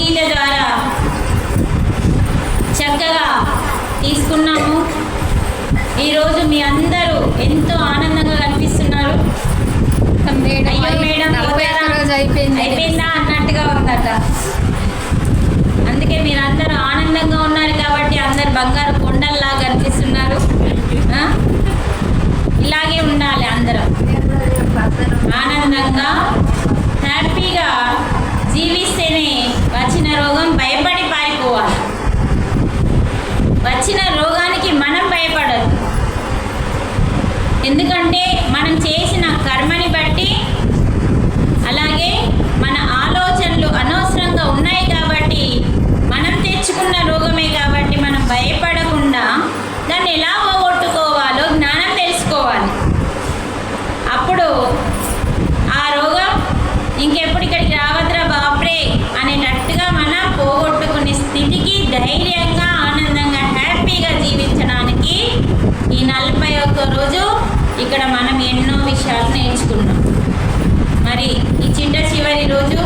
భగవద్గీత ద్వారా చక్కగా తీసుకున్నాము. ఈరోజు మీ అందరూ ఎంతో ఆనందంగా కనిపిస్తున్నారు. అయ్యో మేడం అయిపోయిందా అన్నట్టుగా ఉందట. అందుకే మీరు అందరూ ఆనందంగా ఉన్నారు కాబట్టి అందరు బంగారు కొండల్లా కనిపిస్తున్నారు. ఇలాగే ఉండాలి, అందరం ఆనందంగా హ్యాపీగా జీవిస్తేనే వచ్చిన రోగం భయపడి పారిపోవాలి. వచ్చిన రోగానికి మనం భయపడదు. ఎందుకంటే మనం చేసిన కర్మని బట్టి, అలాగే మన ఆలోచనలు అనవసరంగా ఉన్నాయి కాబట్టి, మనం తెచ్చుకున్న రోగమే కాబట్టి మనం భయపడకుండా దాన్ని ఎలా పోగొట్టుకోవాలో జ్ఞానం తెలుసుకోవాలి. అప్పుడు ఆ రోగం ఇంకెప్పుడు ఇక్కడికి రావద్దురా బాప్రే అనేటట్టుగా మనం పోగొట్టుకునే స్థితికి ధైర్యంగా ఆనందంగా హ్యాపీగా జీవించడానికి ఈ 41 రోజు ఇక్కడ మనం ఎన్నో విషయాలు నేర్చుకున్నాం. మరి ఈ చివరి రోజు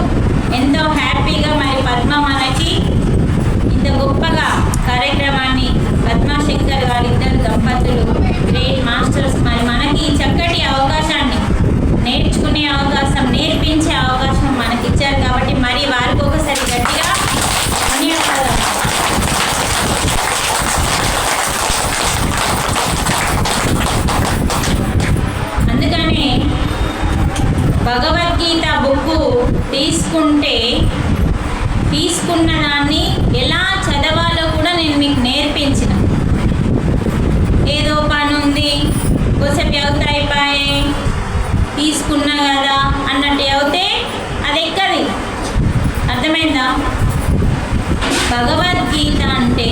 ఎంతో హ్యాపీగా మరి పద్మ మనకి ఇంత గొప్పగా కార్యక్రమాన్ని పద్మాశంకర్ గారిద్దరు దంపతులు గ్రేట్ మాస్టర్స్ మరి మనకి చక్కటి అవకాశాన్ని నేర్చుకునే అవకాశం, నేర్పించే అవకాశం మనకి ఇచ్చారు కాబట్టి మరి వారికి ఒకసారి గట్టిగా ధన్యవాదాలు. అందుకనే భగవద్గీత బుక్ తీసుకున్న దాన్ని ఎలా చదవాలో కూడా నేను మీకు నేర్పించిన. ఏదో పని ఉంది కొద్దిసేపు అవుతా అయిపోయి తీసుకున్నా కదా అన్నట్టు అవుతే అది ఎక్కది. అర్థమైందా? భగవద్గీత అంటే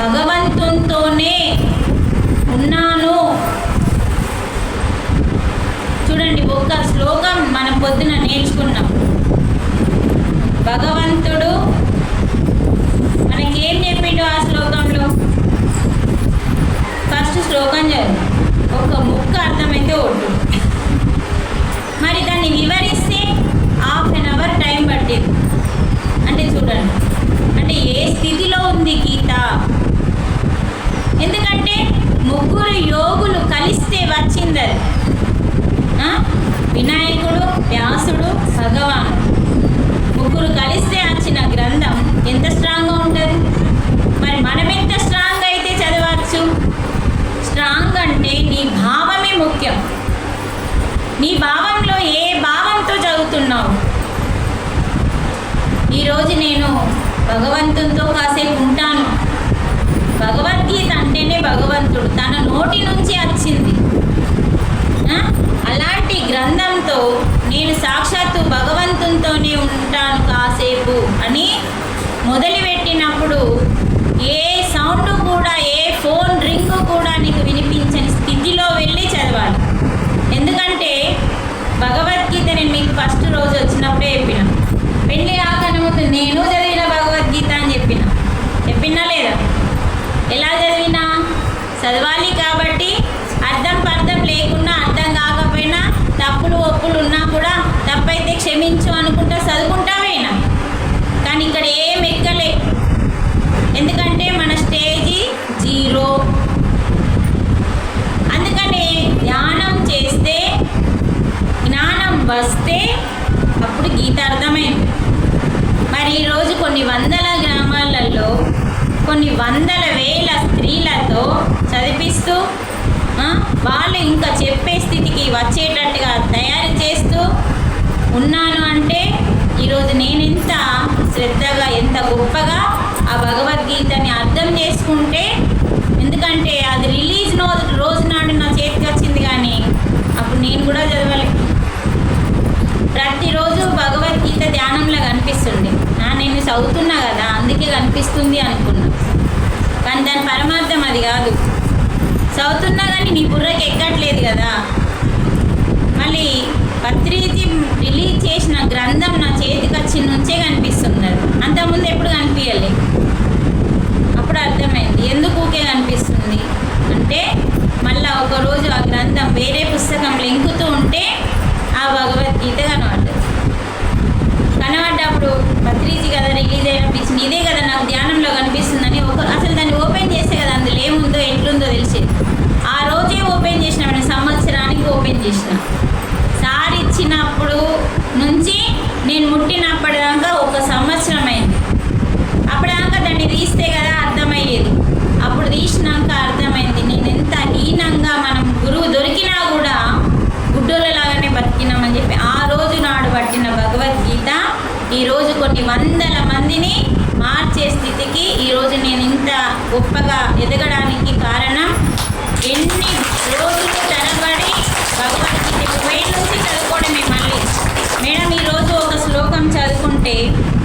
భగవంతునితోనే ఉన్నాను. చూడండి, ఒక్క శ్లోకం మనం పొద్దున నేర్చుకున్నాం. భగవంతుడు మనకేం చెప్పిండు ఆ శ్లోకంలో? ఫస్ట్ శ్లోకం చదువు, ఒక ముక్క అర్థమైతే ఒట్టు. మరి దాన్ని వివరిస్తే ½ టైం పట్టింది. అంటే చూడండి, అంటే ఏ స్థితిలో ఉంది గీత? ఎందుకంటే 3 యోగులు కలిస్తే వచ్చింది అది. వినాయకుడు, వ్యాసుడు, భగవాన్ 3 కలిస్తే వచ్చిన గ్రంథం ఎంత స్ట్రాంగ్గా ఉంటుంది. మరి మనం ఎంత స్ట్రాంగ్ అయితే చదవచ్చు? స్ట్రాంగ్ అంటే నీ భావమే ముఖ్యం. నీ భావంలో ఏ భావంతో చదువుతున్నావు? ఈరోజు నేను భగవంతునితో కాసేపు ఉంటాను. భగవద్గీత అంటేనే భగవంతుడు తన నోటి నుంచి వచ్చింది. అలాంటి గ్రంథంతో నేను సాక్షాత్తు భగవంతునితోనే ఉంటాను కాసేపు అని మొదలుపెట్టినప్పుడు ఏ సౌండ్ కూడా, ఏ ఫోన్ రింగ్ కూడా నీకు వినిపించని స్థితిలో వెళ్ళి చదవాలి. ఎందుకంటే భగవద్గీత నేను మీకు ఫస్ట్ రోజు వచ్చినప్పుడే చెప్పిన. పెళ్ళి కాకనే ముందు నేను చదివిన భగవద్గీత అని చెప్పినా లేదా? ఎలా చదివినా? చదవాలి కాబట్టి అర్థం లేకుండా, అర్థం కాకపోయినా, తప్పులు ఒప్పులు ఉన్నా కూడా తప్పైతే క్షమించు అనుకుంటా చదువుకుంటావేనా. కానీ ఇక్కడ ఏం ఎక్కలే. ఎందుకంటే మన స్టేజీ 0. అందుకనే ధ్యానం చేస్తే, జ్ఞానం వస్తే అప్పుడు గీత అర్థమైంది. మరి ఈరోజు కొన్ని వందల గ్రామాలలో కొన్ని వందల వేల స్త్రీలతో చదివిస్తూ వాళ్ళు ఇంకా చెప్పే స్థితికి వచ్చేటట్టుగా తయారు చేస్తూ ఉన్నాను. అంటే ఈరోజు నేను ఎంత శ్రద్ధగా, ఎంత గొప్పగా ఆ భగవద్గీతని అర్థం చేసుకుంటే, ఎందుకంటే అది రిలీజ్ రోజు నాడు నా చేతికి వచ్చింది. కానీ అప్పుడు నేను కూడా చదవాలి. ప్రతిరోజు భగవద్గీత ధ్యానంలో కనిపిస్తుంది. నేను చదువుతున్నా కదా అందుకే కనిపిస్తుంది అనుకున్నా. కానీ దాని పరమార్థం అది కాదు. చదువుతున్నా కానీ నీ బుర్రకి ఎక్కట్లేదు కదా. మళ్ళీ పత్రిజీ రిలీజ్ చేసిన గ్రంథం నా చేతికి వచ్చి నుంచే కనిపిస్తుంది. అది అంతకుముందు ఎప్పుడు కనిపించలే. అప్పుడు అర్థమైంది ఎందుకు ఊకే కనిపిస్తుంది అంటే, మళ్ళీ ఒకరోజు ఆ గ్రంథం వేరే పుస్తకంలో ఇంకుతూ ఉంటే ఆ భగవద్గీత కనబడ్డది. కనబడ్డప్పుడు పత్రిజీ కదా రిలీజ్ అయిన వందల మందిని మార్చే స్థితికి ఈరోజు నేను ఇంత గొప్పగా ఎదగడానికి కారణం ఎన్ని రోజులు తరబడి భగవద్గీత వేడి నుంచి చదువుకోవడమే. మళ్ళీ మేడం ఈరోజు ఒక శ్లోకం చదువుకుంటే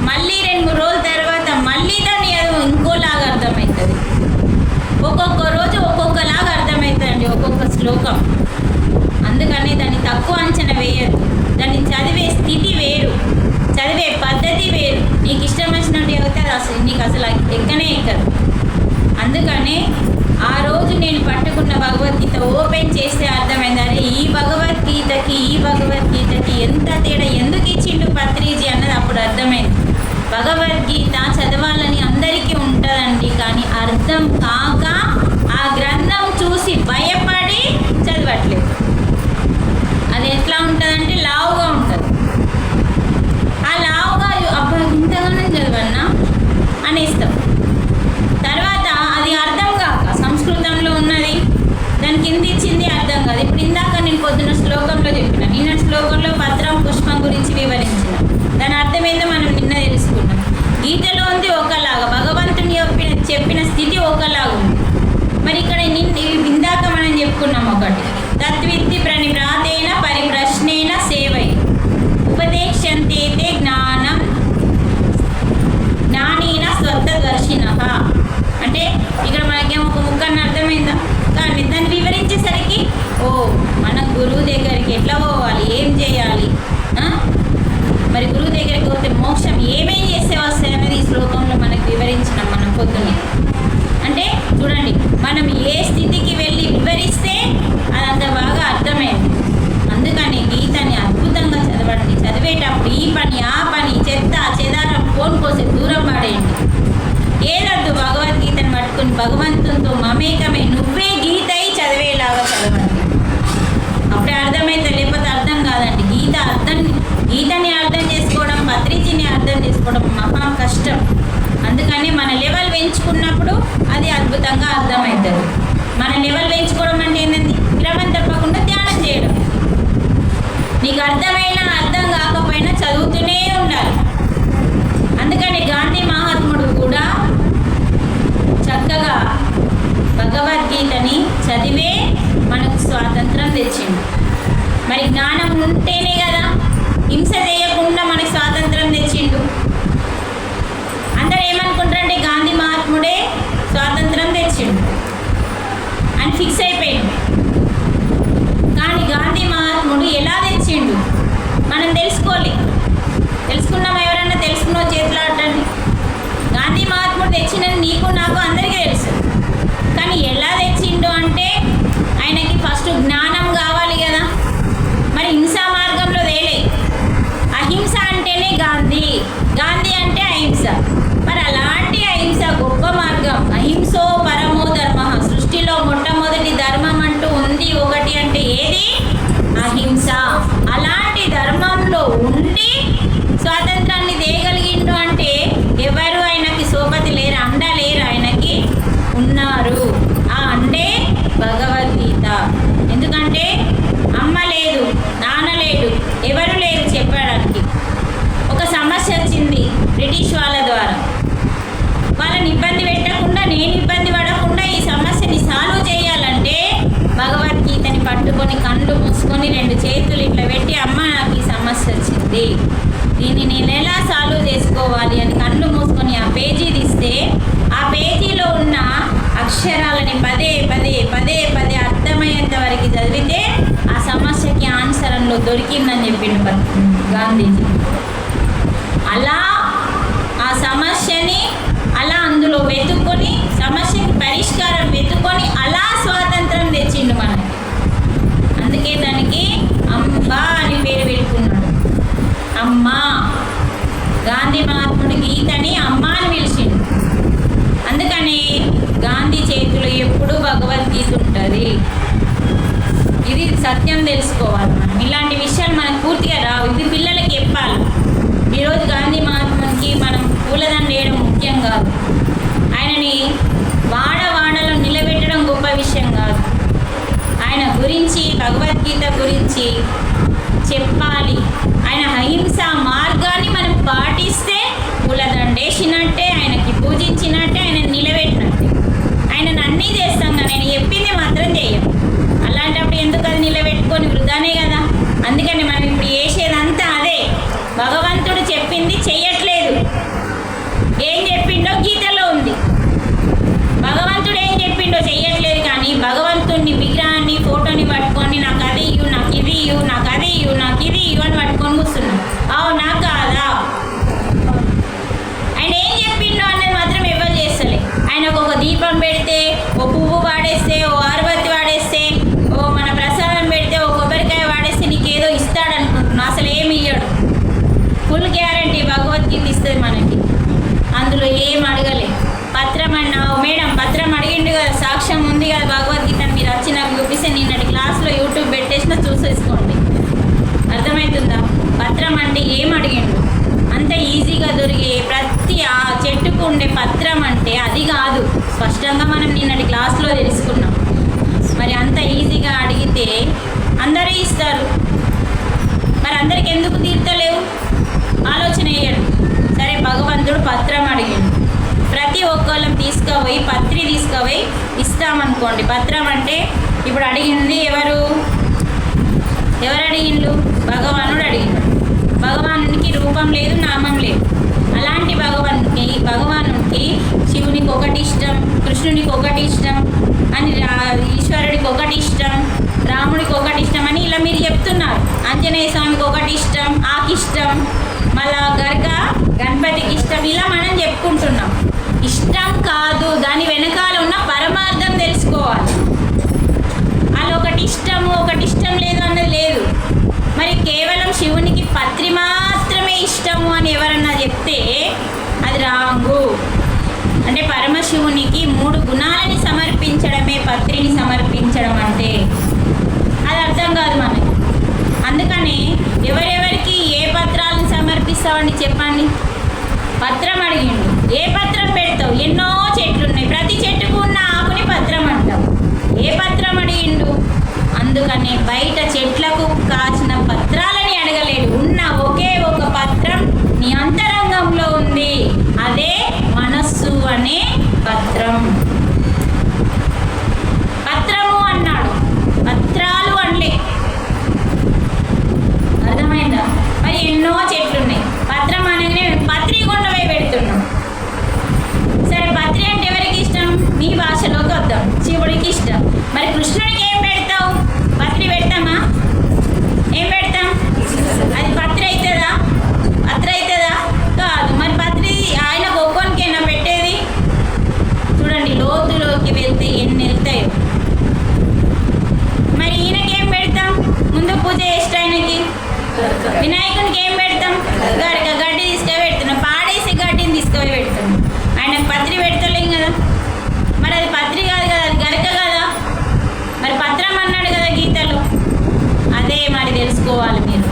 మళ్ళీ 2-3 రోజుల తర్వాత మళ్ళీ దాన్ని ఇంకోలాగా అర్థమవుతుంది. ఒక్కొక్క రోజు ఒక్కొక్కలాగా అర్థమవుతుందండి ఒక్కొక్క శ్లోకం. అందుకని దాన్ని తక్కువ అంచనా వేయద్దు. దాన్ని చదివే స్థితి వేరు, చదివే పద్ధతి వేరు. నీకు ఇష్టం వచ్చినట్టు చదివితే అసలు నీకు అసలు ఎక్కనే ఎక్కదు. అందుకనే ఆ రోజు నేను పట్టుకున్న భగవద్గీత ఓపెన్ చేస్తే అర్థమైంది, అరే ఈ భగవద్గీతకి ఎంత తేడా, ఎందుకు ఇచ్చిండు పత్రిజీ అన్నది అప్పుడు అర్థమైంది. భగవద్గీత చదవాలని అందరికీ ఉంటుందండి, కానీ అర్థం కాక ఆ గ్రంథం చూసి భయపడి చదవట్లేదు. అది ఎట్లా ఉంటుందంటే లావుగా ఉంటుంది. ఆ లావుగా అబ్బా ఇంతగానే చదవన్నా అనేస్తాం. తర్వాత అది అర్థం కాక సంస్కృతంలో ఉన్నది దాని కింద ఇచ్చింది అర్థం కాదు. ఇప్పుడు ఇందాక నేను పొద్దున్న శ్లోకంలో చెప్పిన, నిన్న శ్లోకంలో పత్రం పుష్పం గురించి వివరించిన, దాని అర్థం ఏందో మనం నిన్న తెలుసుకున్నాం. గీతలో ఉంది ఒకలాగా, భగవంతుని చెప్పిన స్థితి ఒకలాగా ఉంది. మరి ఇక్కడ ఇందాక మనం చెప్పుకున్నాం ఒకటి, తద్విద్ది ప్రణివ్రాతేన పరిప్రశ్నేన సేవై ఉపదేక్ష్యంతే జ్ఞానం జ్ఞానేన స్వర్థదర్శిన. అంటే ఇక్కడ మనకేమో ఒక ముక్కని అర్థమైందా, కానీ దాన్ని వివరించేసరికి ఓ మన గురువు దగ్గరికి ఎట్లా పోవాలి, ఏం చేయాలి, మరి గురువు దగ్గరికి పోతే మోక్షం ఏమేం చేస్తే వస్తాయి అనేది ఈ శ్లోకంలో మనకు వివరించినాం మనం పొద్దున్నే. అంటే చూడండి, మనం ఏ స్థితికి వెళ్ళి వివరిస్తే అదంత బాగా అర్థమైంది. అందుకని గీతని అద్భుతంగా చదవండి. చదివేటప్పుడు ఈ పని ఆ పని చెత్త చెదారం ఫోన్ కోసం దూరం పడేయండి. ఏదద్దు, భగవద్గీతను పట్టుకుని భగవంతునితో మమేకమే నువ్వే గీతై చదివేలాగా చదవండి. అప్పుడే అర్థమైతే, లేకపోతే అర్థం కాదండి. గీతని అర్థం చేసుకోవడం, పత్రిజీని అర్థం చేసుకోవడం మహా కష్టం. అందుకని మన లెవెల్ పెంచుకున్నప్పుడు అది అద్భుతంగా అర్థమవుతుంది. మన లెవెల్ పెంచుకోవడం అంటే ఏంటంటే క్రమం తప్పకుండా ధ్యానం చేయడం. నీకు అర్థమైనా అర్థం కాకపోయినా చదువుతూనే ఉండాలి. అందుకని గాంధీ మహాత్ముడు కూడా చక్కగా భగవద్గీతని చదివే మనకు స్వాతంత్రం తెచ్చిండు. మరి జ్ఞానం ఉంటేనే కదా, హింస చేయకుండా మనకు స్వాతంత్రం తెచ్చిండు. అందరూ ఏమనుకుంటారంటే గాంధీ మహాత్ముడే స్వాతంత్రం తెచ్చిండు అని ఫిక్స్ అయిపోయింది. కానీ గాంధీ మహాత్ముడు ఎలా తెచ్చిండు మనం తెలుసుకున్నాం. ఎవరన్నా తెలుసుకున్న చేతిలో ఆటండి. గాంధీ మహాత్ముడు తెచ్చినది నీకు నాకు అందరికీ తెలుసు. కానీ ఎలా తెచ్చిండు అంటే ఆయనకి ఫస్ట్ జ్ఞానం కావాలి కదా. మరి హింసా మార్గంలో తేలే. అహింస అంటేనే గాంధీ అంటే అహింస. మరి అలాంటి అహింస గొప్ప మార్గం. అహింసో పరమో ధర్మ. సృష్టిలో మొట్టమొదటి ధర్మం అంటూ ఉంది ఒకటి అంటే ఏది? అహింస. అలాంటి ధర్మంలో ఉండి స్వాతంత్రాన్ని తేగలిగిండు అంటే ఎవరు ఆయనకి సోపతి లేరు, అండ లేరు, ఆయనకి ఉన్నారు. ఆ అండే భగవద్గీత. ఎందుకంటే అమ్మ లేదు, నాన్న లేడు, ఎవరు లేరు చెప్పడానికి. ఒక సమస్య వచ్చింది బ్రిటిష్ వాళ్ళ ద్వారా. వాళ్ళని ఇబ్బంది పెట్టకుండా, నేను ఇబ్బంది పడకుండా ఈ సమస్యని సాల్వ్ చేయాలంటే భగవద్గీతని పట్టుకొని కళ్ళు మూసుకొని 2 చేతులు ఇట్లా పెట్టి, అమ్మ నాకు ఈ సమస్య వచ్చింది, దీన్ని నేను ఎలా సాల్వ్ చేసుకోవాలి అని కళ్ళు మూసుకొని ఆ పేజీ తీస్తే ఆ పేజీలో ఉన్న అక్షరాలని పదే అర్థమయ్యేంత వరకు చదివితే ఆ సమస్యకి ఆన్సర్ అందులో దొరికిందని చెప్పిండు గాంధీజీ. అలా ఆ సమస్యని అలా అందులో వెతుక్కొని, సమస్యకి పరిష్కారం వెతుక్కొని అలా స్వాతంత్రం తెచ్చిండు మనకి. అందుకే దానికి అంబా అని పేరు పెట్టుకున్నాడు. అమ్మ. గాంధీ మహాత్ముడు గీతని అమ్మ అని పిలిచిండు. అందుకని గాంధీ చేతిలో ఎప్పుడూ భగవద్గీత ఉంటుంది. ఇది సత్యం తెలుసుకోవాలి మనం. ఇలాంటి విషయాలు మనకు పూర్తిగా రావు. ఇది పిల్లలకి చెప్పాలి. ఈరోజు గాంధీ మహాత్మునికి మనం పూలదండ వేయడం ముఖ్యం కాదు. ఆయనని వాడలో నిలబెట్టడం గొప్ప విషయం కాదు. ఆయన గురించి, భగవద్గీత గురించి చెప్పాలి. ఆయన అహింస మార్గాన్ని మనం పాటిస్తే పూల కొలిచినట్టే, ఆయనకి పూజించినట్టే, ఆయన నిలబెట్టినట్టే. ఆయనను అన్నీ చేస్తాం కానీ ఆయన చెప్పింది మాత్రం చేయం. అలాంటప్పుడు ఎందుకు అది నిలబెట్టుకొని వృధానే కదా. అందుకని మనం ఇప్పుడు చేసేదంతా అదే. భగవంతుడు చెప్పింది చెయ్యట్లేదు. ఏం చెప్పిండో గీతలో ఉంది. భగవంతుడు ఏం చెప్పిండో చెయ్యట్లేదు. కానీ భగవంతుడిని, విగ్రహాన్ని, ఫోటోని పట్టుకొని నాకు అది ఇయ్యు, నాకు ఇది ఇయ్యు, నాకు అది ఇయ్యు, నాకు ఇది ఇయ్యు అని పట్టుకొని కూర్చున్నాం. అవునా కాదా? ఆయన ఏం చెప్పిండో అనేది మాత్రం ఎవరు చేస్తలే. ఆయనకు ఒక దీపం పెడితే, ఓ పువ్వు వాడేస్తే, ఓ అరబత్తి వాడేస్తే, ఓ మన ప్రసాదం పెడితే, ఓ కొబ్బరికాయ వాడేస్తే నీకేదో ఇస్తాడనుకుంటున్నావు. అసలు ఏమి ఇయ్యడు. ఫుల్ గ్యారంటీ భగవద్గీత ఇస్తుంది మనకి. అందులో ఏం అడగలే. పత్రం అన్నావు మేడం, పత్రం అడిగిండు కదా, సాక్ష్యం ఉంది కదా భగవద్గీత. మీరు వచ్చి నాకు చూపిస్తే నిన్నటి క్లాస్లో యూట్యూబ్ పెట్టేసిన చూసేసుకోండి. అర్థమవుతుందా? పత్రం అంటే ఏం అడిగిండు? అంత ఈజీగా దొరికే ప్రతి ఆ చెట్టుకు ఉండే పత్రం అంటే అది కాదు. స్పష్టంగా మనం నిన్నటి క్లాస్లో తెలుసుకున్నాం. మరి అంత ఈజీగా అడిగితే అందరూ ఇస్తారు. మరి అందరికి ఎందుకు తీర్తలేవు? ఆలోచన వేయండి. సరే, భగవంతుడు పత్రం అడిగిండు. ప్రతి ఒక్కళ్ళం తీసుకుపోయి పత్రి తీసుకుపోయి ఇస్తామనుకోండి. పత్రం అంటే ఇప్పుడు అడిగింది ఎవరు అడిగిండు? భగవానుడు అడిగిండు. భగవానునికి రూపం లేదు, నామం లేదు. అలాంటి భగవానుడికి శివునికి ఒకటి ఇష్టం, కృష్ణునికి ఒకటి ఇష్టం అని, ఈశ్వరుడికి ఒకటి ఇష్టం, రాముడికి ఒకటి ఇష్టం అని ఇలా మీరు చెప్తున్నారు. ఆంజనేయ స్వామికి ఒకటి ఇష్టం, ఆకిష్టం, మళ్ళా గణపతికి ఇష్టం, ఇలా మనం చెప్పుకుంటున్నాం. ఇష్టం కాదు, దాని వెనకాల ఉన్న పరమార్థం తెలుసుకోవాలి. వాళ్ళు ఒకటి ఇష్టము, ఒకటి ఇష్టం లేదు అన్నది లేదు. మరి కేవలం శివునికి పత్రి మాత్రమే ఇష్టము అని ఎవరన్నా చెప్తే అది రాంగు. అంటే పరమశివునికి 3 గుణాలని సమర్పించడమే పత్రిని సమర్పించడం అంటే. అది అర్థం కాదు మనకి. అందుకని ఎవరెవరికి ఏ పత్రాలను సమర్పిస్తామని చెప్పండి. పత్రం అడిగిండు, ఏ పత్రం పెడతావు? ఎన్నో చెట్లు ఉన్నాయి, ప్రతి చెట్టుకు ఉన్న ఆకుని పత్రం అంటావు. ఏ పత్రం అడిగిండు? అందుకని బయట చెట్లకు కాచిన పత్రాలని అడగలేడు. ఉన్న ఒకే ఒక పత్రం నీ అంతరంగంలో ఉంది. అదే మనస్సు అనే పత్రం. పత్రము అన్నాడు, పత్రాలు అనలే. అర్థమైందా? మరి ఎన్నో చెట్లు ఉన్నాయి, పత్రం అనగానే పత్రి కొండపై పెడుతున్నాం. సరే, పత్రి అంటే ఎవరికి ఇష్టం? మీ భాషలోకి వద్దాం. శివుడికి ఇష్టం. మరి కృష్ణుడికి ఏం పెడతావు? పత్రి పెడతామా? ఏం పెడతాం? అది పత్రి అవుతుందా? పత్రి అవుతుందా? కాదు. మరి పత్రి ఆయన ఒక్కొనికైనా పెట్టేది? చూడండి, లోతులోకి వెళ్తే ఎన్ని వెళ్తాయో. మరి ఈయనకేం పెడతాం? ముందు పూజ చేస్తే ఆయనకి వినాయకునికి ఏం పెడతాం? గడ్డి తీసుకొని పెడుతున్నాం. పాడేసి గడ్డిని తీసుకొని పెడుతున్నాం. ఆయనకు పత్రి పెడతలేం కదా. మరి అది పత్రి కాదు కదా, అది గరక కదా. మరి పత్రం అన్నాడు కదా గీతలో. అదే మరి తెలుసుకోవాలి మీరు.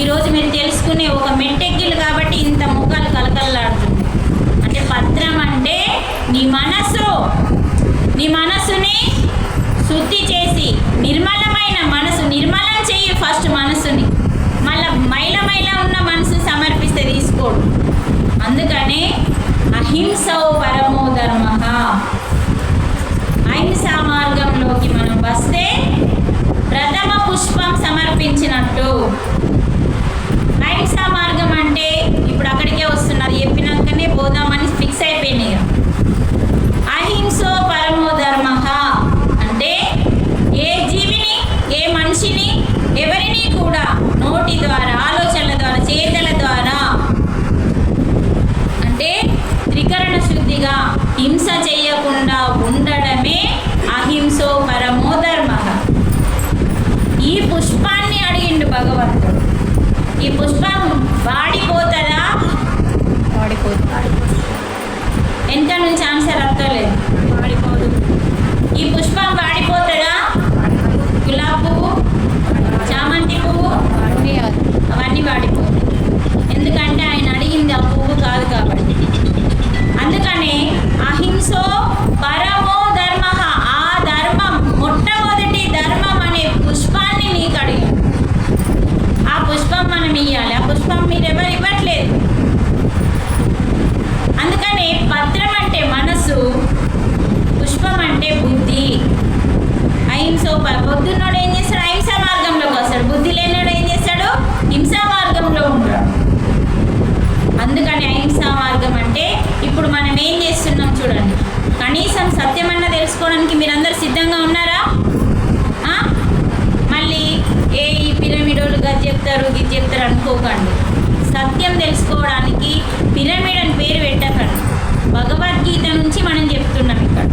ఈరోజు మీరు తెలుసుకునే ఒక మెట్టెక్కిలు కాబట్టి ఇంత ముఖాలు కలకలలాడుతుంది. అంటే పత్రం అంటే నీ మనస్సుని శుద్ధి చేసి నిర్మలమైన మనసు, నిర్మలం చెయ్యి ఫస్ట్ మనసుని. మళ్ళీ మైల ఉన్న మనసు సమర్పిస్తే తీసుకోడు. అందుకనే అహింసో పరమో ధర్మ. అహింసా మార్గంలోకి మనం వస్తే ప్రథమ పుష్పం సమర్పించినట్టు. అహింసా మార్గం అంటే ఇప్పుడు అక్కడికే వస్తున్నారు, చెప్పినాకనే పోదామని ఫిక్స్ అయిపోయినాయి. అహింసో పరమో ధర్మ అంటే ఏ జీవిని, ఏ మనిషిని, ఎవరిని కూడా నోటి ద్వారా, ఆలోచనల ద్వారా, చేతల ద్వారా అంటే త్రికరణ శుద్ధిగా హింస చేయకుండా ఉండడమే అహింసో పరమో ధర్మ. ఈ పుష్పాన్ని అడిగిండు భగవంతుడు. ఈ పుష్పం వాడిపోతుందా? వెనక నుంచి ఆన్సర్ అర్థలేదు. వాడిపోదు. ఈ పుష్పం వాడిపోతుందా? గులాబీ పువ్వు, చామంతి పువ్వు అవన్నీ వాడిపోతాయి. ఎందుకంటే ఆయన అడిగింది ఆ పువ్వు కాదు కాబట్టి. అందుకనే అహింసో పరమో ధర్మ. ఆ ధర్మం, మొట్టమొదటి ధర్మం అనే పుష్పాన్ని నీకు అడిగి, ఆ పుష్పం మనం ఇవ్వాలి. ఆ పుష్పం మీరు ఎవరు ఇవ్వట్లేదు. ఇప్పుడు మనం ఏం చేస్తున్నాం చూడండి. కనీసం సత్యమన్నా తెలుసుకోవడానికి మీరందరూ సిద్ధంగా ఉన్నారా? మళ్ళీ ఈ పిరమిడోళ్ళు గది చెప్తారు గిది చెప్తారు అనుకోకండి. సత్యం తెలుసుకోవడానికి పిరమిడ్ అని పేరు పెట్టకండి. భగవద్గీత నుంచి మనం చెప్తున్నాం ఇక్కడ.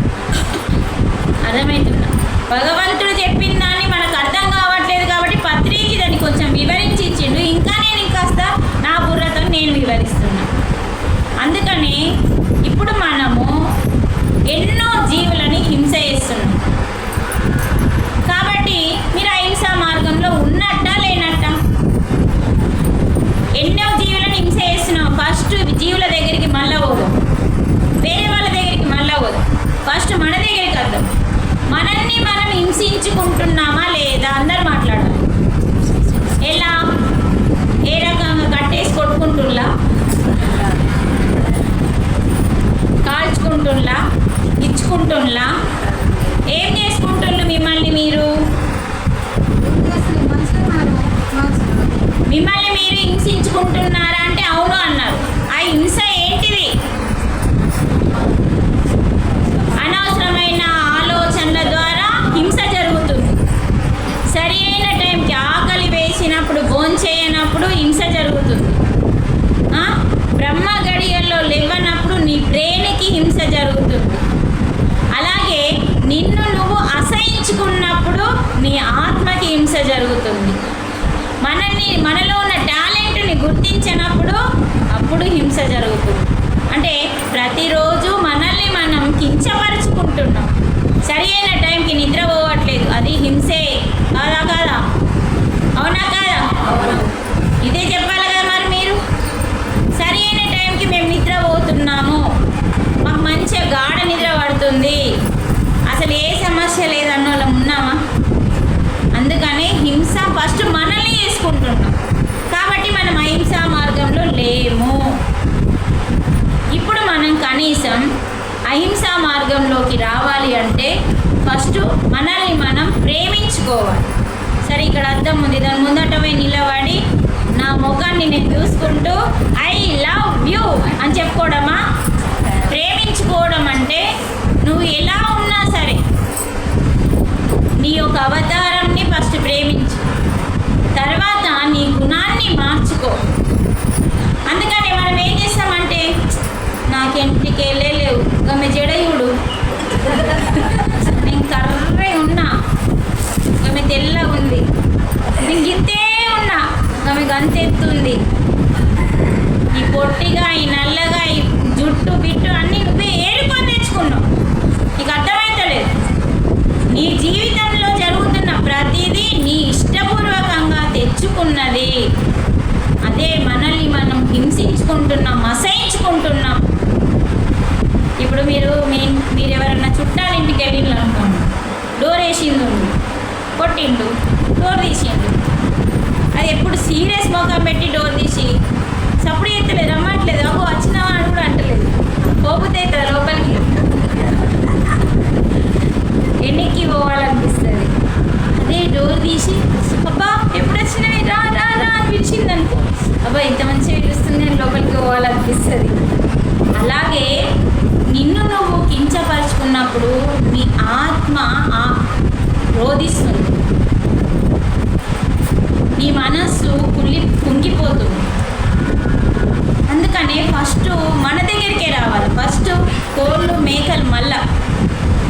అర్థమవుతుందా? భగవంతుడు చెప్పిన దాన్ని మనకు అర్థం కావట్లేదు కాబట్టి పత్రిజీ దాన్ని కొంచెం వివరించి ఇచ్చిండు. ఇంకా నేను ఇంకాస్త నా బుర్రతో నేను వివరిస్తున్నా. అందుకని ఇప్పుడు మనము ఎన్నో జీవులని హింస చేస్తున్నాం. కాబట్టి మీరు అహింసా మార్గంలో ఉన్నట్టా లేనట్టా? ఎన్నో జీవులను హింస చేస్తున్నాం. ఫస్ట్ జీవుల దగ్గరికి మళ్ళా పోదాం, వేరే వాళ్ళ దగ్గరికి మళ్ళా పోదాం. ఫస్ట్ మన దగ్గరికి వద్దాం. మనల్ని మనం హింసించుకుంటున్నామా లేదా? అందరు మాట్లాడాలి. ఎలా? ఏ రకంగా? కట్టేసి కొట్టుకుంటున్నా, కాల్చుకుంటున్నా, ఇచ్చుకుంటున్నా, ఏం చేసుకుంటున్నారు మిమ్మల్ని మీరు? మిమ్మల్ని మీరు హింసించుకుంటున్నారా అంటే అవును అన్నారు. ఆ హింస ఏంటిది? అనవసరమైన ఆలోచనల ద్వారా హింస జరుగుతుంది. సరి అయిన టైంకి ఆకలి వేసినప్పుడు భోంచేయనప్పుడు హింస జరుగుతుంది. బ్రహ్మ గడియల్లో లేవనప్పుడు నీ బ్రెయిన్కి హింస జరుగుతుంది. అలాగే నిన్ను నువ్వు అసహించుకున్నప్పుడు నీ ఆత్మకి హింస జరుగుతుంది. మనలో ఉన్న టాలెంట్ని గుర్తించినప్పుడు అప్పుడు హింస జరుగుతుంది. అంటే ప్రతిరోజు మనల్ని మనం కించపరుచుకుంటున్నాం. సరి అయిన టైంకి నిద్ర పోవట్లేదు, అది హింసే కాదా? కాదా? అవునా కాదా? ఇదే చెప్పాలి కదా మరి మీరు. సరి అయిన టైంకి మేము నిద్ర పోతున్నాము, మాకు మంచిగా గాఢ నిద్ర పడుతుంది, అసలు ఏ సమస్య లేదన్న వాళ్ళం ఉన్నామా? అందుకని హింస ఫస్ట్ మనల్ని చేసుకుంటున్నాం. కాబట్టి మనం అహింసా మార్గంలో లేము. ఇప్పుడు మనం కనీసం అహింసా మార్గంలోకి రావాలి అంటే ఫస్ట్ మనల్ని మనం ప్రేమించుకోవాలి. సరే, ఇక్కడ అర్థం ఉంది, దాని ముందట పోయి నిలబడి నా ముఖాన్ని నేను చూసుకుంటూ ఐ లవ్ యూ అని చెప్పుకోవడమా? ప్రేమించుకోవడం అంటే నువ్వు ఎలా ఉన్నా సరే నీ యొక్క అవతారంని ఫస్ట్ ప్రేమించు, తర్వాత నీ గుణాన్ని మార్చుకో. అందుకని మనం ఏం చేస్తామంటే నాకెంటికి లేవు, ఆమె జడయుడు, నేను కర్రే ఉన్నా, ఆమె తెల్లగా ఉంది, నేను గింతే ఉన్నా, ఆమె గంతెత్తుంది, ఈ పొట్టిగా ఈ నల్లగా ఈ జుట్టు బిట్టు అన్నీ నువ్వే ఏరుకొని తెచ్చుకున్నావు. నీకు అర్థమైతలేదు. నీ జీవితంలో జరుగుతున్న ప్రతిదీ నీ ఇష్టపూర్వకంగా తెచ్చుకున్నది. అదే మనల్ని మనం హింసించుకుంటున్నాం, అసహించుకుంటున్నాం. ఇప్పుడు మీరు ఎవరన్నా చుట్టాల ఇంటికి వెళ్ళిండ్రు అనుకోండి, డోర్ వేసిండు, కొట్టిండు, డోర్ తీసిండు. అది ఎప్పుడు సీరియస్ మొఖం పెట్టి డోర్ తీసి సప్పుడు ఎత్తలేదు, రమ్మట్లేదు, అబ్బో వచ్చినావా అని కూడా అంటలేదు, పోతే లోపలికి ఎన్నికి పోవాలనిపిస్తుంది. అదే డోర్ తీసి అబ్బా ఎప్పుడు వచ్చినాయి రా రా రా అని పిలిచింది అనుకో, అబ్బా ఇంత మంచిగా పిలుస్తుంది అని లోపలికి పోవాలనిపిస్తుంది. అలాగే నిన్ను నువ్వు కించపరుచుకున్నప్పుడు నీ ఆత్మ రోధిస్తుంది, నీ మనస్సు కుంగిపోతుంది. అందుకనే ఫస్ట్ మన దగ్గరికే రావాలి. ఫస్ట్ కోళ్ళు మేకలు మళ్ళా,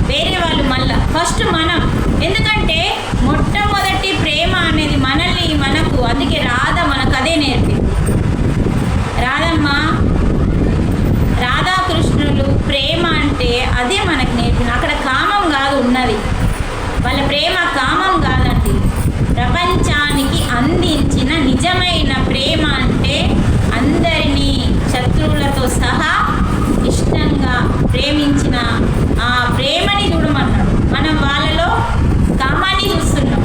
వేరే వాళ్ళు మళ్ళా, ఫస్ట్ మనం. ఎందుకంటే మొట్టమొదటి ప్రేమ అనేది మనల్ని మనకు. అందుకే రాధ మనకు అదే నేర్పింది. రాధాకృష్ణులు ప్రేమ అంటే అదే మనకు నేర్పింది. అక్కడ కామం కాదు ఉన్నది, వాళ్ళ ప్రేమ కామం కాదండి. ప్రపంచానికి అందించిన నిజమైన ప్రేమ అంటే అందరినీ శత్రువులతో సహా ఇష్టంగా ప్రేమించిన ఆ ప్రేమని చూడమన్నాడు. మనం వాళ్ళలో కామాన్ని చూస్తున్నాం.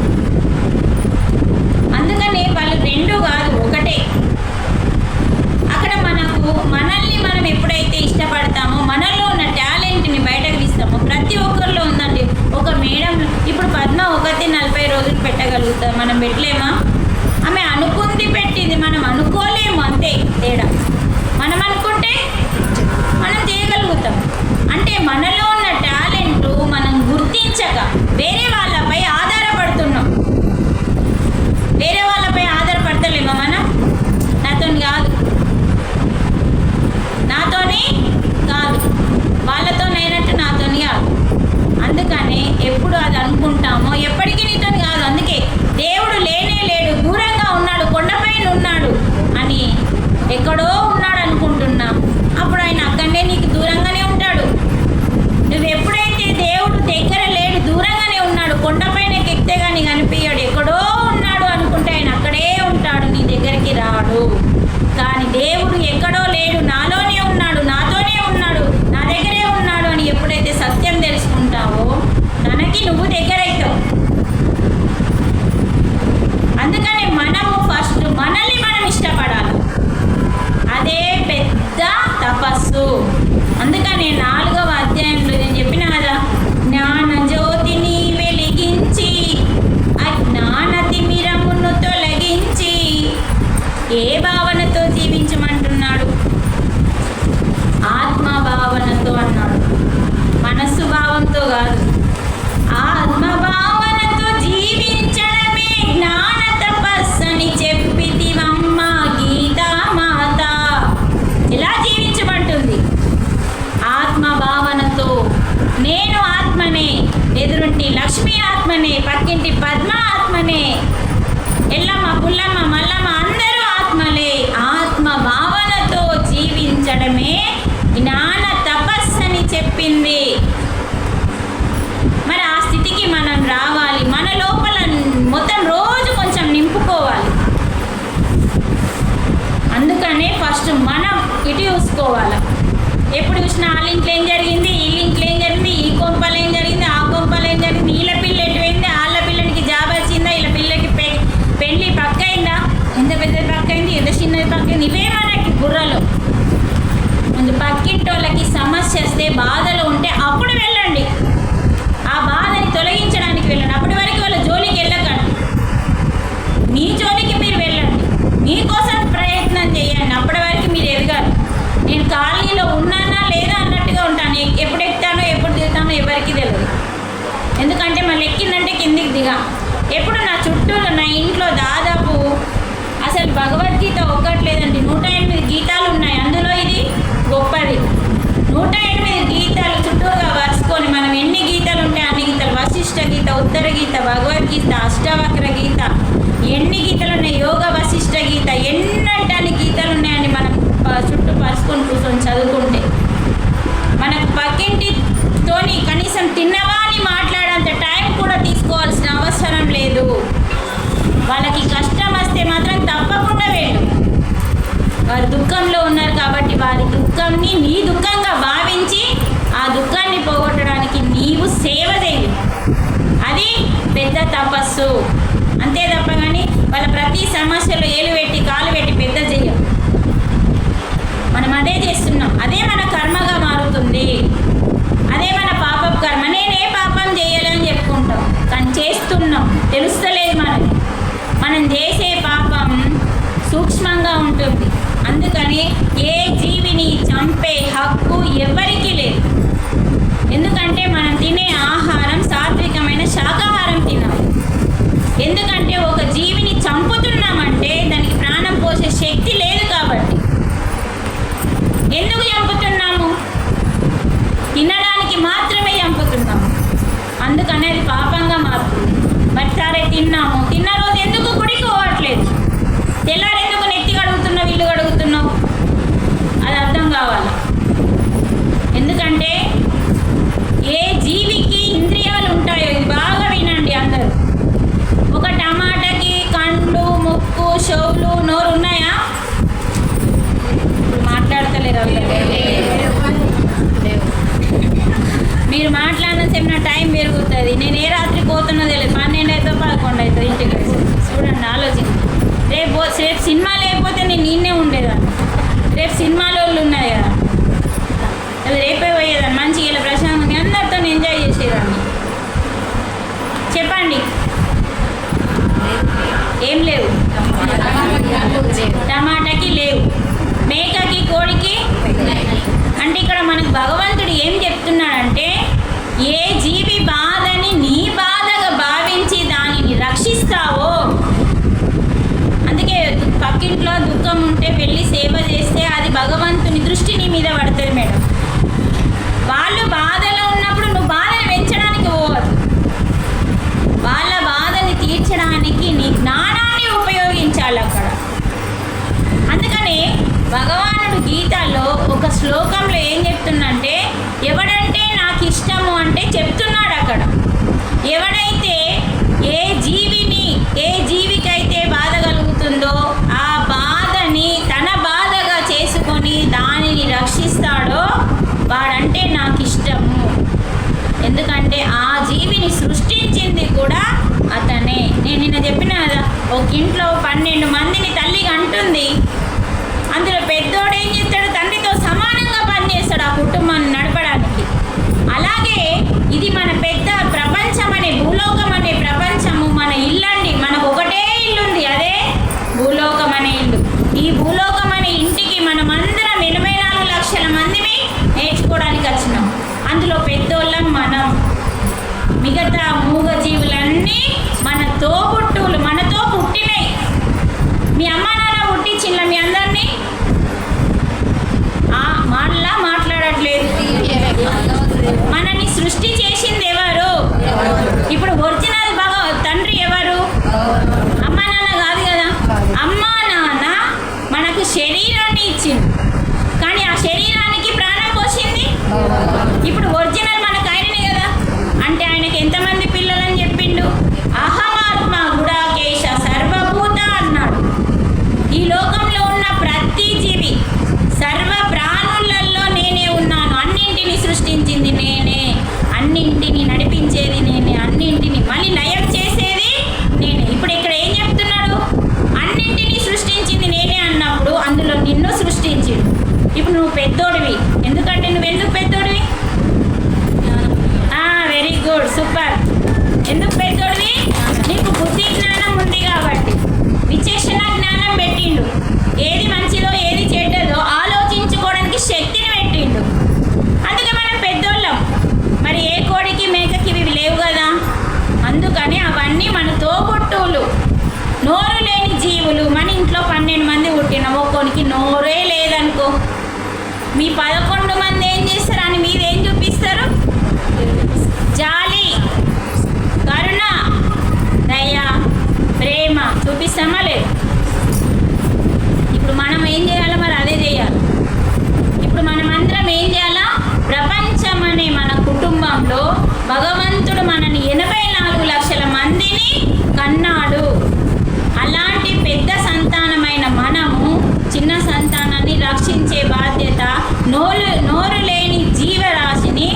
పక్కింటి లక్ష్మి ఆత్మనే, పక్కింటి పద్మ ఆత్మనే, ఎల్లమ్మ పుల్లమ్మ మల్లమ్మ అందరూ ఆత్మలే. ఆత్మ భావనతో జీవించడమే జ్ఞాన తపస్సని చెప్పింది. మరి ఆ స్థితికి మనం రావాలి. మన లోపల మొత్తం రోజు కొంచెం నింపుకోవాలి. అందుకనే ఫస్ట్ మనం ఇటు చూసుకోవాలి. ఎప్పుడు చూసినా వాళ్ళ ఇంట్లో ఏం జరిగింది, వీళ్ళ ఇంట్లో ఏం జరిగింది, ఈ కొంపలు ఏం జరిగింది, ఆ కొంపలు ఏం జరిగింది, వీళ్ళ పిల్ల ఎటు పోయింది, వాళ్ళ పిల్లనికి జాబ్ వచ్చిందా, వీళ్ళ పిల్లకి పెళ్ళి పక్క అయిందా, ఎంత పెద్దది పక్క అయింది, ఎంత చిన్నది పక్క అయింది, ఇవే మనకి బుర్రలో. ముందు పక్కింటి వాళ్ళకి సమస్య వస్తే బాధలో ఉంటే అప్పుడు వెళ్ళండి, ఆ బాధని తొలగించడానికి వెళ్ళండి. అప్పటి వరకు వాళ్ళ జోలికి వెళ్ళకండి, మీ జోలికి మీరు వెళ్ళండి, మీకోసం ప్రయత్నం చేయండి. అప్పటి వరకు మీరు ఎదగాలి. నేను ఖాళీలో ఉన్నానా లేదా అన్నట్టుగా ఉంటాను. ఎప్పుడు ఎక్కుతానో ఎప్పుడు దిగుతానో ఎవరికి తెలియదు. ఎందుకంటే మళ్ళీ ఎక్కిందంటే కిందికి దిగా. ఎప్పుడు నా చుట్టూ నా ఇంట్లో దాదాపు అసలు భగవద్గీత ఒక్కట్లేదండి, 108 గీతాలు ఉన్నాయి. అందులో ఇది గొప్పది. 108 గీతాలు చుట్టూగా వరుసుకొని మనం ఎన్ని గీతాలు ఉంటాయి అన్ని గీతాలు, వశిష్ఠ గీత, ఉత్తర గీత, భగవద్గీత, అష్టవక్ర గీత, ఎన్ని గీతలు ఉన్నాయి, యోగ వశిష్ఠ గీత, ఎన్నంటాన్ని గీతలు ఉన్నాయండి. మనం చుట్టూ పరుచుకొని కూర్చొని చదువుకుంటే మనకు పక్కింటితోని కనీసం తిన్నవా అని మాట్లాడేంత టైం కూడా తీసుకోవాల్సిన అవసరం లేదు. వాళ్ళకి కష్టం వస్తే మాత్రం తప్పకుండా వెళ్ళు. వారు దుఃఖంలో ఉన్నారు కాబట్టి వారి దుఃఖంని నీ దుఃఖంగా భావించి ఆ దుఃఖాన్ని పోగొట్టడానికి నీవు సేవ చేయి. అది పెద్ద తపస్సు. అంతే తప్ప కానీ వాళ్ళ ప్రతి సమస్యలో ఏలు పెట్టి కాలు పెట్టి పెద్ద చెయ్యం. మనం అదే చేస్తున్నాం. అదే మన కర్మగా మారుతుంది. అదే మన పాపపు కర్మ. నేనే పాపం చేయాలని చెప్పుకుంటాం కానీ చేస్తున్నాం, తెలుస్తలేదు మనకి. మనం చేసే పాపం సూక్ష్మంగా ఉంటుంది. అందుకని ఏ జీవిని చంపే హక్కు ఎవరికీ లేదు. ఎందుకంటే మనం తినే ఆహారం సాత్వికమైన శాకాహారం తినాలి. ఎందుకంటే ఒక జీవిని చంపుతున్నామంటే దానికి ప్రాణం పోసే శక్తి లేదు కాబట్టి. ఎందుకు చంపుతున్నాము? తినడానికి మాత్రమే చంపుతున్నాము. అందుకని అది పాపంగా మారుతుంది. మరి సరే తిన్నాము, తిన్న రోజు ఎందుకు గుడికి పోవట్లేదు, తెల్లారు ఎందుకు నెత్తి కడుగుతున్నావు, ఇల్లు కడుగుతున్నావు, అది అర్థం కావాలి. ఎందుకంటే ఏ జీవికి ఇంద్రియాలు ఉంటాయో ఇది బాగా వినండి అందరూ. ఒక టమాటాకి కండ్లు, ముక్కు, చెవులు, నోరు ఉన్నాయా? ఇప్పుడు మాట్లాడతలేరు అందరూ. మీరు మాట్లాడినంతసేపు నా టైం పెరుగుతుంది. నేను ఏ రాత్రి పోతున్నది తెలియదు. 12 అవుతుందో 11 అవుతుంది ఇంటికి. చూడండి, ఆలోచించి. రేపు సినిమా లేకపోతే నేను నిన్నే ఉండేదాన్ని. రేపు సినిమాలో ఉన్నాయి కదా, అది రేపే పోయేదాన్ని. మంచిగా ఇలా ప్రశాంతంగా అందరితో ఎంజాయ్ చేసేదాన్ని. చెప్పండి, ఏం లేవు? టమాటాకి లేవు, మేకకి, కోడికి. అంటే ఇక్కడ మనకు భగవంతుడు ఏం చెప్తున్నాడంటే ఏ జీవి బాధని నీ బాధగా భావించి దానిని రక్షిస్తావో, అందుకే పక్కింట్లో దుఃఖం ఉంటే వెళ్ళి సేవ చేస్తే అది భగవంతుని దృష్టి నీ మీద పడుతుంది మేడం. వాళ్ళు బాధలో ఉన్నప్పుడు నువ్వు బాధని పెంచడానికి పోవద్దు. వాళ్ళ బాధని తీర్చడానికి నీ జ్ఞానాన్ని ఉపయోగించాలి అక్కడ. అందుకని భగవానుడు గీతలో ఒక శ్లోకంలో ఏం చెప్తుందంటే, ఎవడంటే నాకు ఇష్టము అంటే చెప్తున్నాడు అక్కడ. ఎవడైతే ఏ జీవికైతే బాధ కలుగుతుందో ఆ బాధని తన బాధగా చేసుకొని దానిని రక్షిస్తాడో వాడంటే నాకు ఇష్టము. ఎందుకంటే ఆ జీవిని సృష్టించింది కూడా అతనే. నేను నిన్న చెప్పిన కదా, ఒక ఇంట్లో 12 మందిని తల్లిగా అంటుంది. అందులో పెద్దోడు ఏం చేస్తాడు? తండ్రితో సమానంగా పనిచేస్తాడు ఆ కుటుంబాన్ని నడపడానికి. అలాగే ఇది మన పెద్ద ప్రపంచం అనే భూలోకం అనే ప్రపంచము మన ఇల్లండి. మనకు ఒకటే ఇల్లు ఉంది, అదే భూలోకం అనే ఇల్లు. ఈ భూలోకం అనే ఇంటికి మనం అందరం 84 లక్షల మందిని నేర్చుకోవడానికి వచ్చినాం. అందులో పెద్దోళ్ళం మనం. మిగతా మూగ జీవులన్నీ మన తోబుట్టువులు, మనతో పుట్టినాయి. మీ అమ్మ నాన్న పుట్టించిన మీ అందరినీ మళ్ళా మాట్లాడట్లేదు. మనని సృష్టి చేసింది ఎవరు? నువ్వెందుకు పెద్దోడివి? Very good, super. ఎందుకు పెద్దోడివి? నీకు బుద్ధి జ్ఞానం ఉంది కాబట్టి. విచక్షణ జ్ఞానం పెట్టిండు. ఏది మంచిదో ఏది చెడ్డదో ఆలోచించుకోవడానికి శక్తిని పెట్టిండు. అందుకే మనం పెద్దోళ్ళం. మరి ఏ కోడికి మేకకి ఇవి లేవు కదా. అందుకని అవన్నీ మన తోబుట్టువులు, నోరు లేని జీవులు. మన ఇంట్లో 12 మంది పుట్టినాం, ఒక్కొనికి నోరే లేదనుకో. మీ 11 మంది ఏం చేస్తారు అని మీరేం చూపిస్తారు? జాలి, కరుణ, దయ, ప్రేమ చూపిస్తామా లేదు? ఇప్పుడు మనం ఏం చేయాలో మరి అదే చేయాలి. ఇప్పుడు మనమందరం ఏం చేయాలా? ప్రపంచం అనే మన కుటుంబంలో భగవంతుడు మనని 84 లక్షల మందిని కన్నాడు. అలాంటి పెద్ద సంతానమైన మనము చిన్న సంతానాన్ని రక్షించే బాధ్యత, నోరు లేని జీవరాశిని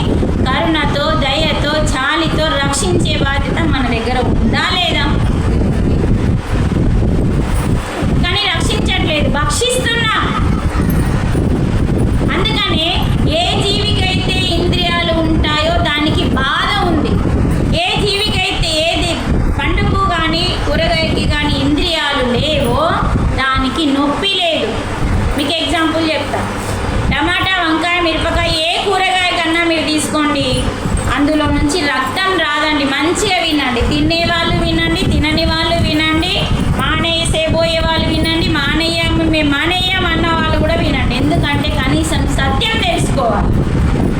కరుణతో, దయతో, చాలితో రక్షించే బాధ్యత మన దగ్గర ఉందా లేదా? కానీ రక్షించట్లేదు, భక్షిస్తున్నాం. అందుకనే ఏ జీవికైతే ఇంద్రియాలు ఉంటాయో దానికి బాధ ఉంది. ఏ జీవికైతే ఏది పండుకు కానీ కూరగాయకి కానీ ఇంద్రియాలు లేవో దానికి నొప్పి లేదు. మీకు ఎగ్జాంపుల్ చెప్తా. టమాటా, వంకాయ, మిరపకాయ ఏ కూరగాయ కన్నా మీరు తీసుకోండి, అందులో నుంచి రక్తం రాదండి. మంచిగా వినండి. తినేవాళ్ళు వినండి, తినని వాళ్ళు వినండి, మానేసేబోయే వాళ్ళు వినండి, మేము మానేయం అన్న వాళ్ళు కూడా వినండి. ఎందుకంటే కనీసం సత్యం తెలుసుకోవాలి.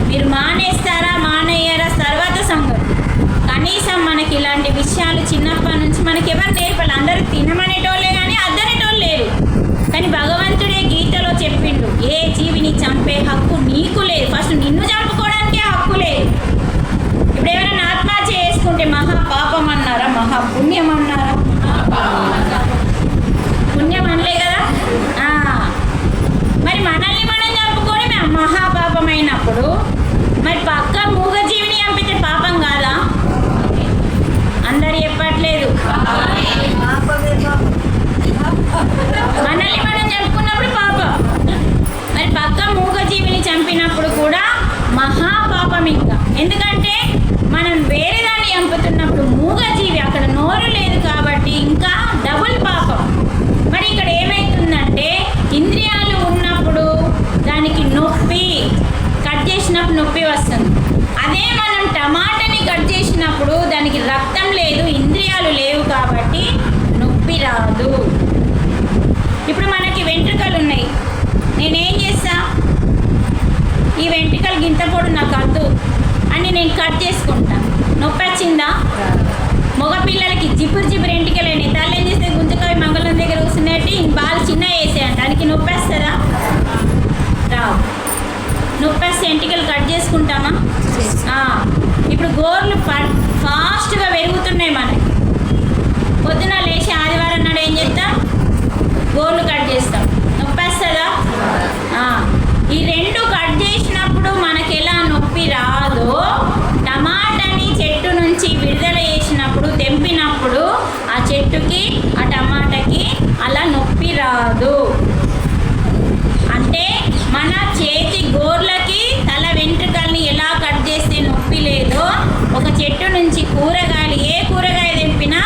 మీరు మానేస్తారా మానేయారా తర్వాత సంగతి. కనీసం మనకి ఇలాంటి విషయాలు చిన్నప్పటి నుంచి మనకి ఎవరు నేర్పాలి? అందరూ తినమనేటోళ్ళే కానీ అద్దనేటోళ్ళు లేరు. కానీ భగవంతుడే గీతలో చెప్పిండు, ఏ జీవిని చంపే హక్కు నీకు లేదు. ఫస్ట్ నిన్ను చంపుకోవడానికే హక్కు లేదు. ఇప్పుడు ఎవరైనా ఆత్మహత్య చేసుకుంటే మహా పాపం అన్నారా, మహా పుణ్యం అన్నారా? పుణ్యం అనలే కదా. మరి మనల్ని మనం చంపుకొని మేము మహాపాపమైనప్పుడు మరి పక్క మూగజీవిని చంపితే పాపం కాదా? అందరు చెప్పట్లేదు. మనల్ని మనం చంపుకున్నప్పుడు పాపం, మరి పక్క మూగజీవిని చంపినప్పుడు కూడా మహాపాపం. ఇంకా ఎందుకంటే మనం వేరే దాన్ని చంపుతున్నప్పుడు మూగజీవి అక్కడ నోరు లేదు కాబట్టి ఇంకా డబుల్ పాపం. మరి ఇక్కడ ఏమవుతుందంటే ఇంద్రియాలు ఉన్నప్పుడు దానికి నొప్పి, కట్ చేసినప్పుడు నొప్పి వస్తుంది. అదే మనం టమాటాని కట్ చేసినప్పుడు దానికి రక్తం లేదు, ఇంద్రియాలు లేవు కాబట్టి నొప్పి రాదు. ఇప్పుడు మనకి వెంట్రుకలు ఉన్నాయి. నేనేం చేస్తా? ఈ వెంట్రుకలు గింత పొడు నాకు వద్దు అని నేను కట్ చేసుకుంటా. నొప్పి వచ్చిందా? మగపిల్లలకి జిపురు వెంట్రుకలేని తల్లి ఏం చేస్తే గుంజకాయ మంగళం దగ్గర కూర్చునేటి బాగా చిన్న వేసేయండి, దానికి నొప్పి వస్తుందా? రావు. నొప్పి వస్తే వెంట్రుకలు కట్ చేసుకుంటామా? ఇప్పుడు గోర్లు ఫాస్ట్గా పెరుగుతున్నాయి మనకి. పొద్దున లేచి ఆదివారం నాడు ఏం చేస్తాం? గోర్లు కట్ చేస్తాం. నొప్పి వస్తుందా? ఈ రెండు కట్ చేసినప్పుడు మనకి ఎలా నొప్పి రాదో, టమాటాని చెట్టు నుంచి విడుదల చేసినప్పుడు తెంపినప్పుడు ఆ చెట్టుకి ఆ టమాటాకి అలా నొప్పి రాదు. అంటే మన చేతి గోర్లకి తల వెంట్రుకల్ని ఎలా కట్ చేస్తే నొప్పి లేదో, ఒక చెట్టు నుంచి కూరగాయలు ఏ కూరగాయ తెంపినా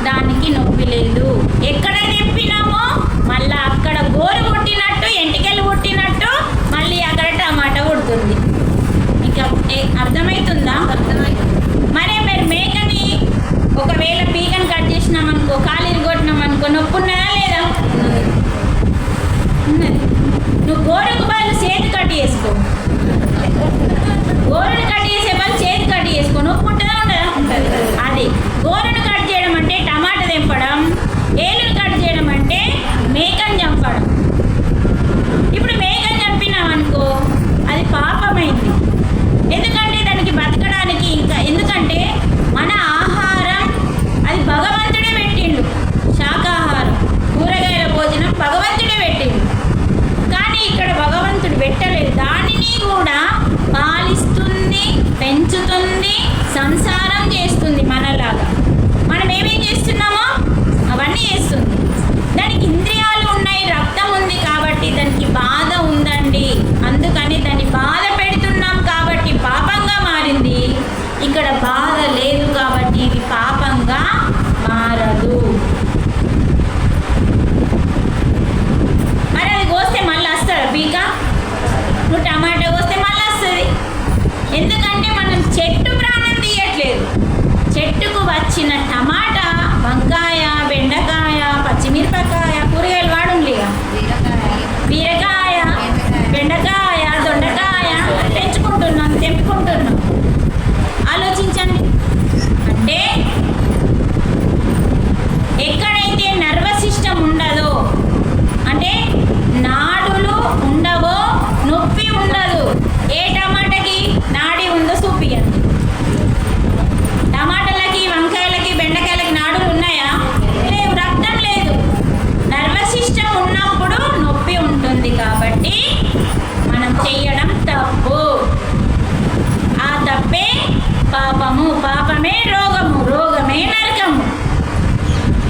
దానికి నొప్పి లేదు. ఎక్కడ తెంపినామో మళ్ళీ అక్కడ గోరు పుట్టినట్టు, ఎంటికలు పుట్టినట్టు మళ్ళీ అక్కడ టమాటా పుడుతుంది. ఇంకా అర్థమవుతుందా? మరే మీరు మేకని ఒకవేళ పీకని కట్ చేసినామనుకో, కాలు ఇరుగొట్టినామనుకో, నొప్పి ఉన్నదా లేదా? ఉన్నది. నువ్వు గోరుకు బదులు చేతి కట్ చేసుకో. గోరును కట్ చేసే బదులు చేతి కట్ చేసుకో, నొప్పి ఉంటుందా ఉండదా? అది గోరును కట్ చేయడం అంటే టమాటా తెంపడం, ఏలును కట్ చేయడం అంటే మేకని చంపడం. ఇప్పుడు మేకని చంపినామనుకో అది పాపమైంది. ఎందుకంటే దానికి బతకడానికి ఇంకా, ఎందుకంటే మన ఆహారం అది భగవంతుడే పెట్టిండు. శాకాహారం, కూరగాయల భోజనం భగవంతుడే పెట్టిండు. కానీ ఇక్కడ భగవంతుడు పెట్టలేదు. నువ్వు టమాటా కోస్తే మళ్ళీ వస్తుంది. ఎందుకంటే మనం చెట్టు ప్రాణం తీయట్లేదు. చెట్టుకు వచ్చిన టమాటా, వంకాయ, బెండకాయ, పచ్చిమిరపకాయ, కూరగాయలు వాడుండిగా, బీరకాయ, బెండకాయ, దొండకాయ తెంపుకుంటున్నాం. ఆలోచించండి. అంటే ఎక్కడైతే నర్వస్ సిస్టమ్ ఉండదో, అంటే నాడులు ఉండవో, నొప్పి ఉండదు. ఏ టమాటాకి నాడి ఉందో చూపియండి. టమాటాలకి, వంకాయలకి, బెండకాయలకి నాడులు ఉన్నాయా? లేవు. రక్తం లేదు. నర్వస్ సిస్టమ్ ఉన్నప్పుడు నొప్పి ఉంటుంది. కాబట్టి మనం చెయ్యడం తప్పు. ఆ తప్పే పాపము, పాపమే రోగము, రోగమే నరకము.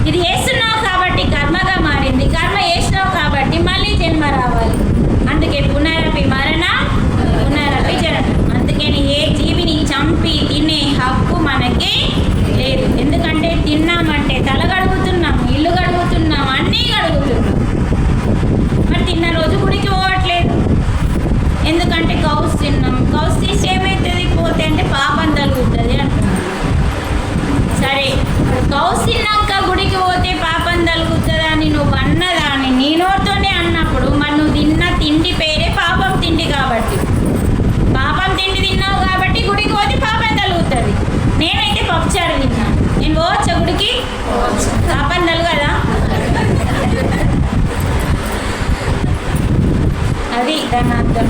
ఇది వేస్తున్నావు కాబట్టి కర్మగా మారింది. కర్మ వేసినావు కాబట్టి మళ్ళీ జన్మ రావాలి. అందుకే పునరపి మరణం, పునరపి జననం. అందుకని ఏ జీవిని చంపి తినే హక్కు మనకి లేదు. ఎందుకంటే తిన్నామంటే తల గడుగుతున్నాం, ఇల్లు గడుగుతున్నాం, అన్నీ గడుగుతున్నాం. మరి తిన్న రోజు గుడికి పోవట్లేదు. ఎందుకంటే కౌస్ తిన్నాం. కౌస్ తీసి ఏమవుతుంది? పోతే అంటే పాపం తగులుతుంది అంటున్నాం. సరే, కౌస్ తిన్నాక గుడికి పోతే పాపం తగులుతుందా అని నువ్వు అన్నదాన్ని నీ నోటితోనే అన్నప్పుడు, మరి నువ్వు తిన్న తిండి పేరే పాపం తిండి. కాబట్టి పాపం తిండి తిన్నావు కాబట్టి గుడికి పోతే పాపం తగులుతుంది. నేనైతే పప్పుచారు తిన్నాను. నేను పోవచ్చా గుడికి? పాపం తగలదా? అది దాని అర్థం.